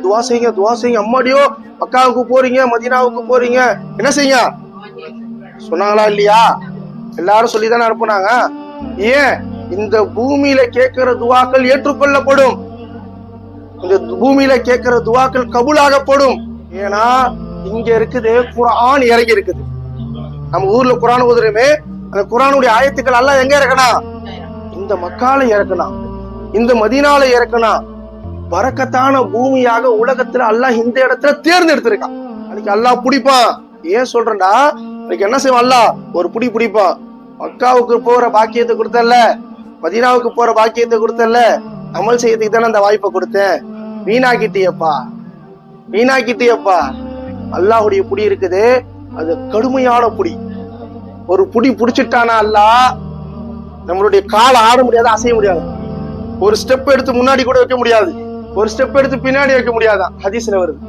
துவா செய்யுங்க, துவா செய்யுங்க. அம்மாடியோ மக்காவுக்கு போறீங்க, மதீனாவுக்கு போறீங்க, என்ன செய்யுங்க சொன்னாங்களா இல்லையா? எல்லாரும் சொல்லிதானே அனுப்புனாங்க. ஏன்? இந்த பூமியில கேட்கிற துவாக்கள் ஏற்றுக்கொள்ளப்படும், இந்த பூமியில கேட்கிற துவாக்கள் கபூலாகப்படும். ஏன்னா இங்க இருக்குது குர்ஆன் இறங்கி இருக்குது. நம்ம ஊர்ல குர்ஆன் ஓதுறோமே, அந்த குர்ஆனுடைய ஆயத்துக்கள் அல்லாஹ் எங்க இறக்கணும்? இந்த மக்கால இறக்கணும், இந்த மதீனால இறக்கணும். பரக்கத்தான பூமியாக உலகத்துல அல்லாஹ் இந்த இடத்துல தேர்ந்தெடுத்திருக்கான். அதுக்கு அல்லாஹ் பிடிப்பான். ஏன் சொல்றேன்டா, அதுக்கு என்ன செய்வான் அல்லாஹ்? ஒரு பிடிப்பான். மக்காவுக்கு போற பாக்கியத்தை கொடுத்தல்ல, மதீனாவுக்கு போற பாக்கியத்தை கொடுத்தல்ல, அமல் செய்யறதுக்கு தானே அந்த வாய்ப்பை கொடுத்தேன். வீணாக்கிட்டியப்பா, வீணாக்கிட்டியப்பா. அல்லாஹுடைய புடி இருக்குது, அது கடுமையான புடி. ஒரு புடி புடிச்சிட்டானா அல்லாஹ், நம்மளுடைய காலை ஆட முடியாது, அசைய முடியாது. ஒரு ஸ்டெப் எடுத்து முன்னாடி கூட வைக்க முடியாது, ஒரு ஸ்டெப் எடுத்து பின்னாடி வைக்க முடியாதான். ஹதீஸ்ல வருது.